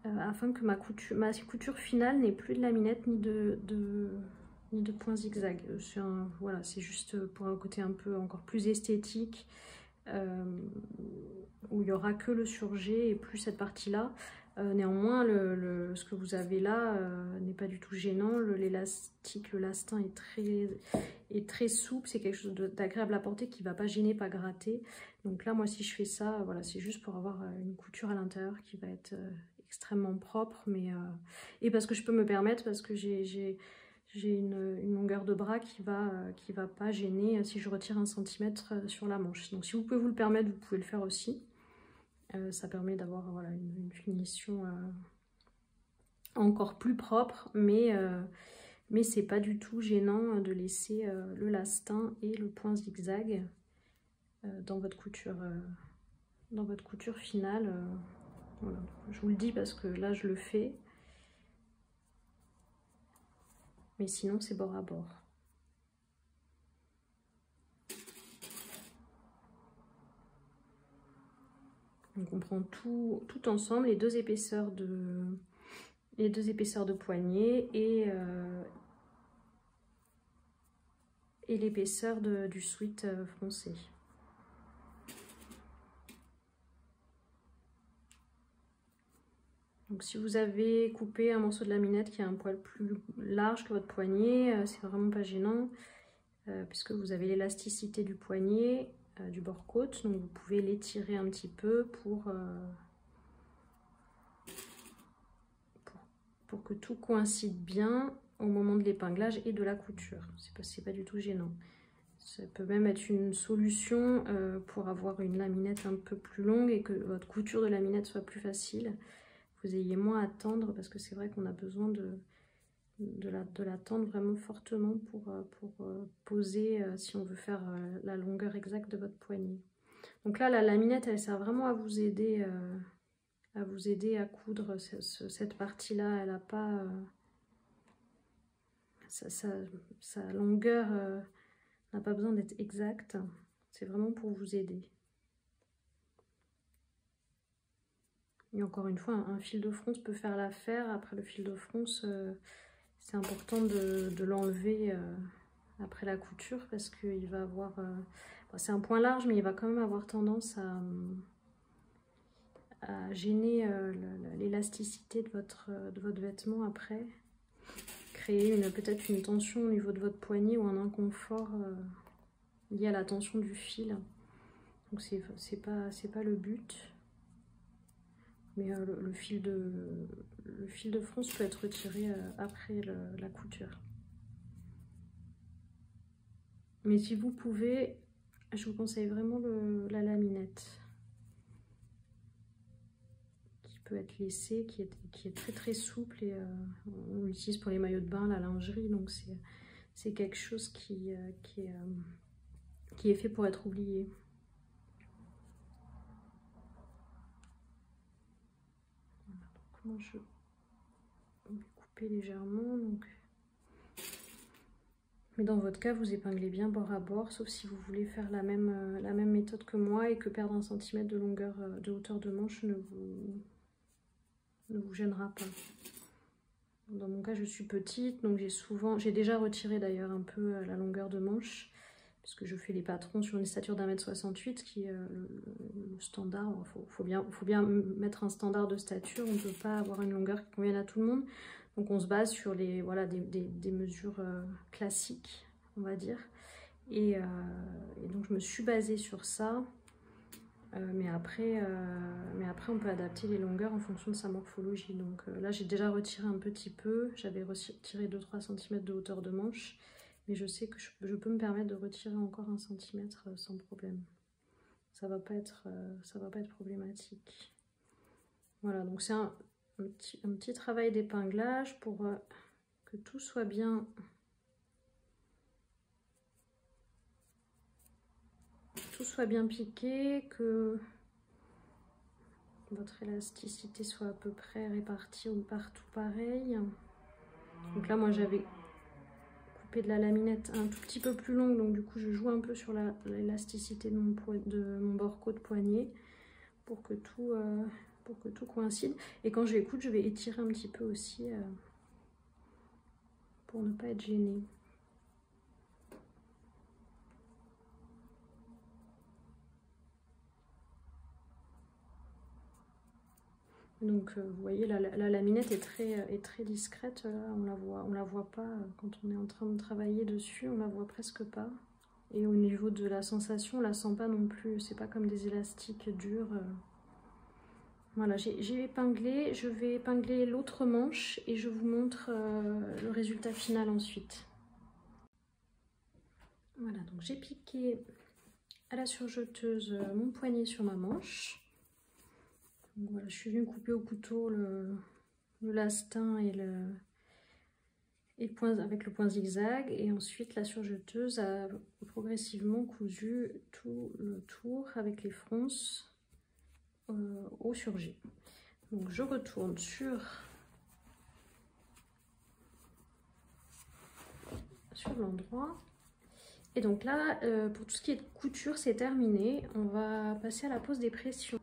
afin que ma couture finale n'ait plus de laminette ni de point zigzag. Voilà, c'est juste pour un côté un peu encore plus esthétique, où il n'y aura que le surjet et plus cette partie-là. Néanmoins, ce que vous avez là n'est pas du tout gênant. L'élastique, le lastin est très souple. C'est quelque chose d'agréable à porter qui ne va pas gêner, pas gratter. Donc là, moi, si je fais ça, voilà, c'est juste pour avoir une couture à l'intérieur qui va être extrêmement propre. Et parce que je peux me permettre, parce que j'ai une longueur de bras qui va pas gêner si je retire 1 cm sur la manche. Donc si vous pouvez vous le permettre, vous pouvez le faire aussi. Ça permet d'avoir voilà, une finition encore plus propre, mais c'est pas du tout gênant de laisser le lastin et le point zigzag dans votre couture finale. Voilà. Je vous le dis parce que là je le fais. Mais sinon, c'est bord à bord. Donc on prend tout ensemble, les deux épaisseurs de poignet et l'épaisseur du sweat froncé. Donc si vous avez coupé un morceau de laminette qui a un poil plus large que votre poignet, c'est vraiment pas gênant, puisque vous avez l'élasticité du poignet, du bord côte, donc vous pouvez l'étirer un petit peu pour que tout coïncide bien au moment de l'épinglage et de la couture. C'est pas du tout gênant. Ça peut même être une solution pour avoir une laminette un peu plus longue et que votre couture de laminette soit plus facile. Vous ayez moins à tendre, parce que c'est vrai qu'on a besoin de la tendre vraiment fortement pour poser si on veut faire la longueur exacte de votre poignet. Donc là, la laminette, elle sert vraiment à vous aider à coudre cette partie-là. Elle n'a pas... sa longueur n'a pas besoin d'être exacte. C'est vraiment pour vous aider. Et encore une fois, un fil de fronce peut faire l'affaire. Après le fil de fronce, c'est important de l'enlever après la couture, parce qu'il va avoir... c'est un point large, mais il va quand même avoir tendance à gêner l'élasticité de votre vêtement après. Créer peut-être une tension au niveau de votre poignet ou un inconfort lié à la tension du fil. Donc c'est pas le but. Mais le fil de fronce peut être retiré après la couture. Mais si vous pouvez, je vous conseille vraiment la laminette, qui peut être lissée, qui est très très souple, et on l'utilise pour les maillots de bain, la lingerie, donc c'est quelque chose qui est fait pour être oublié. Moi je vais couper légèrement, donc. Mais dans votre cas, vous épinglez bien bord à bord, sauf si vous voulez faire la même méthode que moi et que perdre 1 cm de hauteur de manche ne vous gênera pas. Dans mon cas, je suis petite, donc j'ai déjà retiré d'ailleurs un peu la longueur de manche, puisque je fais les patrons sur une stature d'1,68 m, qui est le standard. Faut bien mettre un standard de stature, on ne peut pas avoir une longueur qui convienne à tout le monde. Donc on se base sur voilà, des mesures classiques, on va dire. Et donc je me suis basée sur ça. Mais après, on peut adapter les longueurs en fonction de sa morphologie. Donc là, j'ai déjà retiré un petit peu. J'avais retiré 2-3 cm de hauteur de manche. Mais je sais que je peux me permettre de retirer encore 1 cm sans problème. Ça va pas être problématique. Voilà, donc c'est un petit travail d'épinglage pour que tout soit bien... piqué, que votre élasticité soit à peu près répartie ou partout pareil. Donc là, moi, j'avais coupé de la laminette un tout petit peu plus longue, donc du coup, je joue un peu sur l'élasticité de mon bord côte poignet pour que tout coïncide. Et quand je vais coudre, je vais étirer un petit peu aussi pour ne pas être gênée. Donc vous voyez, la laminette est très discrète, là, on la voit pas quand on est en train de travailler dessus, on la voit presque pas. Et au niveau de la sensation, on la sent pas non plus, c'est pas comme des élastiques durs. Voilà, j'ai épinglé, je vais épingler l'autre manche et je vous montre le résultat final ensuite. Voilà, donc j'ai piqué à la surjeteuse mon poignet sur ma manche. Donc voilà, je suis venue couper au couteau le lastin et avec le point zigzag, et ensuite la surjeteuse a progressivement cousu tout le tour avec les fronces au surjet. Donc je retourne sur l'endroit. Et donc là, pour tout ce qui est de couture, c'est terminé. On va passer à la pose des pressions.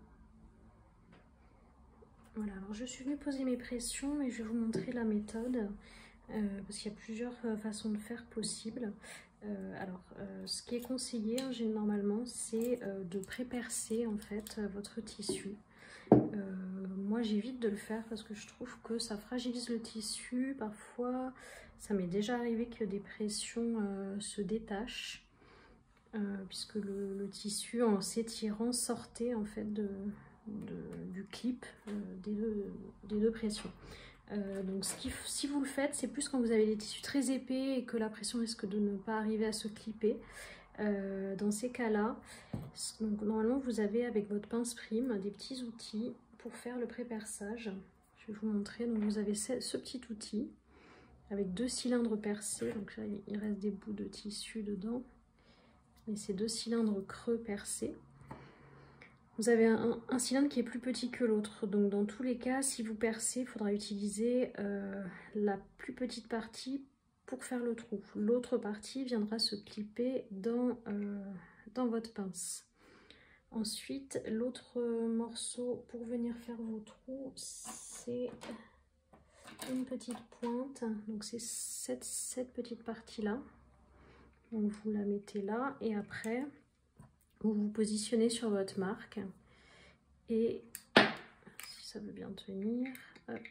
Voilà, alors je suis venue poser mes pressions et je vais vous montrer la méthode parce qu'il y a plusieurs façons de faire possibles. Ce qui est conseillé normalement, c'est de pré-percer en fait votre tissu. Moi j'évite de le faire parce que je trouve que ça fragilise le tissu. Parfois ça m'est déjà arrivé que des pressions se détachent puisque le tissu en s'étirant sortait en fait du clip des deux pressions. Donc si vous le faites, c'est plus quand vous avez des tissus très épais et que la pression risque de ne pas arriver à se clipper. Dans ces cas-là, normalement vous avez avec votre pince prime des petits outils pour faire le pré-perçage. Je vais vous montrer. Donc vous avez ce petit outil avec 2 cylindres percés. Donc là il reste des bouts de tissu dedans, mais c'est 2 cylindres creux percés. Vous avez un cylindre qui est plus petit que l'autre, donc dans tous les cas, si vous percez, il faudra utiliser la plus petite partie pour faire le trou. L'autre partie viendra se clipper dans votre pince. Ensuite, l'autre morceau pour venir faire vos trous, c'est une petite pointe. Donc c'est cette petite partie-là. Donc vous la mettez là et après... vous vous positionnez sur votre marque et si ça veut bien tenir, hop,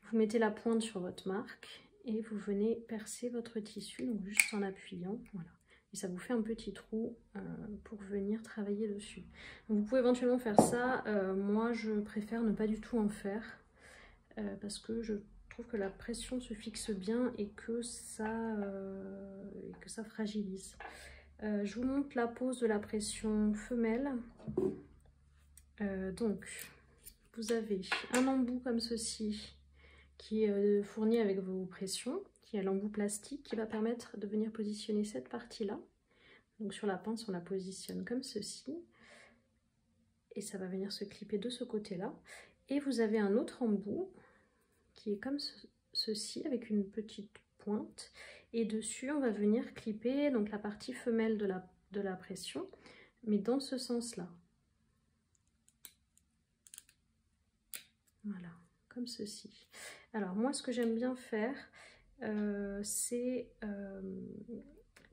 vous mettez la pointe sur votre marque et vous venez percer votre tissu, donc juste en appuyant, voilà. Et ça vous fait un petit trou pour venir travailler dessus. Donc vous pouvez éventuellement faire ça. Moi, je préfère ne pas du tout en faire parce que je trouve que la pression se fixe bien et que ça fragilise. Je vous montre la pose de la pression femelle. Donc, vous avez un embout comme ceci qui est fourni avec vos pressions, qui est l'embout plastique qui va permettre de venir positionner cette partie-là. Donc sur la pince, on la positionne comme ceci et ça va venir se clipper de ce côté-là. Et vous avez un autre embout qui est comme ceci avec une petite pointe. Et dessus, on va venir clipper donc la partie femelle de la pression, mais dans ce sens-là. Voilà, comme ceci. Alors moi ce que j'aime bien faire, c'est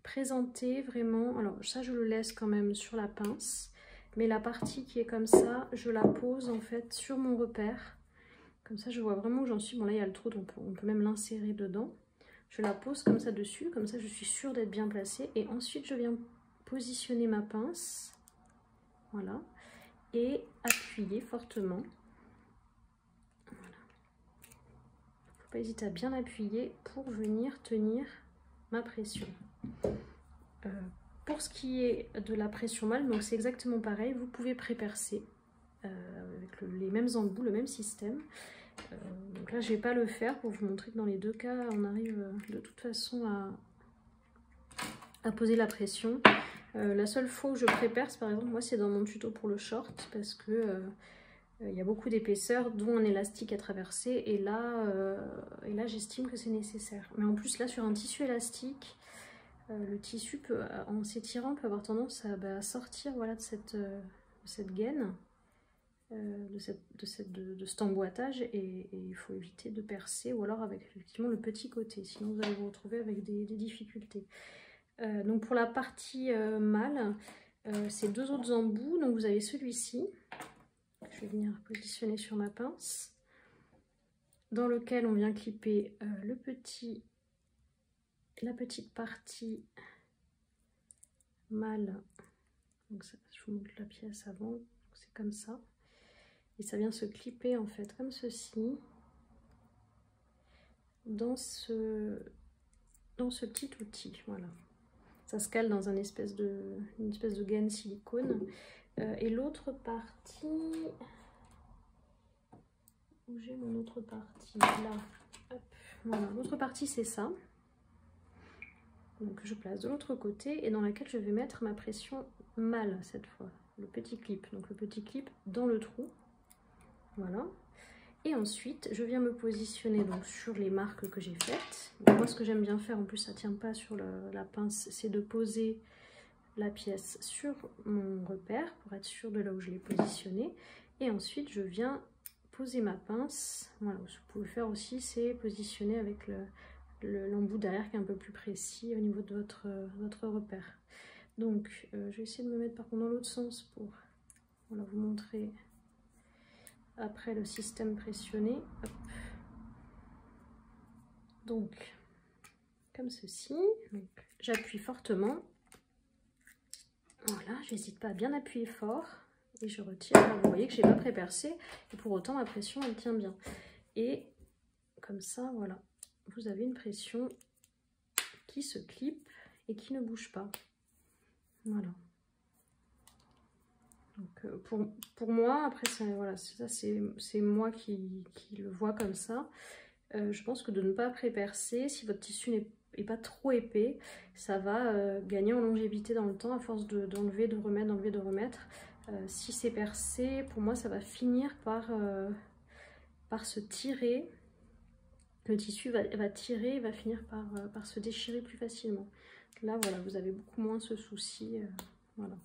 présenter vraiment, alors ça je le laisse quand même sur la pince, mais la partie qui est comme ça, je la pose en fait sur mon repère. Comme ça, je vois vraiment où j'en suis. Bon, là, il y a le trou, donc on peut même l'insérer dedans. Je la pose comme ça dessus. Comme ça, je suis sûre d'être bien placée. Et ensuite, je viens positionner ma pince. Voilà. Et appuyer fortement. Voilà. Il ne faut pas hésiter à bien appuyer pour venir tenir ma pression. Pour ce qui est de la pression mâle, donc c'est exactement pareil. Vous pouvez pré-percer avec les mêmes embouts, le même système. Donc là je vais pas le faire pour vous montrer que dans les deux cas on arrive de toute façon à poser la pression. La seule fois où je pré-perce par exemple, moi c'est dans mon tuto pour le short parce que il y a beaucoup d'épaisseur dont un élastique à traverser et là j'estime que c'est nécessaire. Mais en plus là sur un tissu élastique, le tissu peut, en s'étirant peut avoir tendance à sortir voilà, de cette gaine. De cet emboîtage et il faut éviter de percer ou alors avec effectivement le petit côté, sinon vous allez vous retrouver avec des difficultés. Donc pour la partie mâle, ces deux autres embouts, donc vous avez celui-ci, je vais venir positionner sur ma pince, dans lequel on vient clipper la petite partie mâle, donc ça, je vous montre la pièce avant, c'est comme ça. Et ça vient se clipper en fait comme ceci dans ce petit outil. Voilà. Ça se cale dans une espèce de gaine silicone. Et l'autre partie, où j'ai mon autre partie là. Hop. Voilà, l'autre partie c'est ça. Donc je place de l'autre côté et dans laquelle je vais mettre ma pression mâle cette fois. Le petit clip. Donc le petit clip dans le trou. Voilà. Et ensuite, je viens me positionner donc sur les marques que j'ai faites. Donc, moi, ce que j'aime bien faire, en plus ça ne tient pas sur la pince, c'est de poser la pièce sur mon repère pour être sûr de là où je l'ai positionné. Et ensuite, je viens poser ma pince. Voilà, ce que vous pouvez faire aussi, c'est positionner avec l'embout derrière qui est un peu plus précis au niveau de votre repère. Donc, je vais essayer de me mettre par contre dans l'autre sens pour voilà, vous montrer après le système pressionné. Hop. Donc, comme ceci, j'appuie fortement. Voilà, je n'hésite pas à bien appuyer fort et je retire. Là, vous voyez que je n'ai pas pré-percé et pour autant ma pression elle tient bien. Et comme ça, voilà, vous avez une pression qui se clip et qui ne bouge pas. Voilà. Donc pour moi, après voilà, c'est moi qui le vois comme ça. Je pense que de ne pas pré-percer, si votre tissu n'est pas trop épais, ça va gagner en longévité dans le temps à force d'enlever, de remettre, d'enlever, de remettre. Si c'est percé, pour moi ça va finir par se tirer. Le tissu va tirer et va finir par se déchirer plus facilement. Là voilà, vous avez beaucoup moins ce souci. Voilà.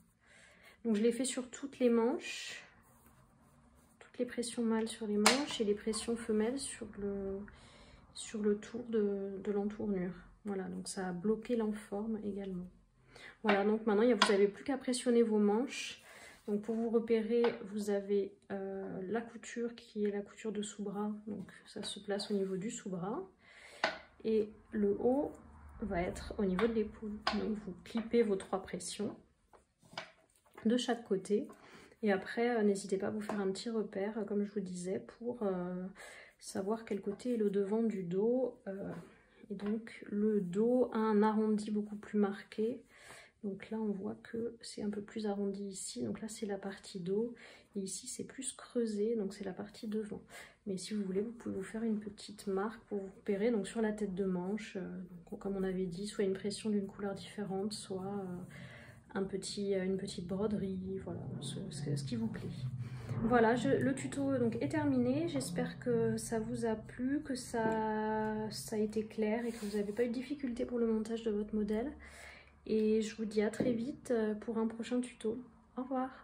Donc je l'ai fait sur toutes les manches, toutes les pressions mâles sur les manches et les pressions femelles sur le tour de l'entournure. Voilà, donc ça a bloqué l'enforme également. Voilà, donc maintenant vous n'avez plus qu'à pressionner vos manches. Donc pour vous repérer, vous avez la couture qui est la couture de sous-bras, donc ça se place au niveau du sous-bras. Et le haut va être au niveau de l'épaule. Donc vous clipez vos 3 pressions de chaque côté et après n'hésitez pas à vous faire un petit repère comme je vous disais pour savoir quel côté est le devant du dos et donc le dos a un arrondi beaucoup plus marqué, donc là on voit que c'est un peu plus arrondi ici, donc là c'est la partie dos et ici c'est plus creusé, donc c'est la partie devant. Mais si vous voulez, vous pouvez vous faire une petite marque pour vous repérer, donc sur la tête de manche, donc, comme on avait dit, soit une pression d'une couleur différente, soit une petite broderie, voilà, ce qui vous plaît. Voilà, le tuto donc est terminé. J'espère que ça vous a plu, que ça a été clair et que vous n'avez pas eu de difficulté pour le montage de votre modèle. Et je vous dis à très vite pour un prochain tuto. Au revoir.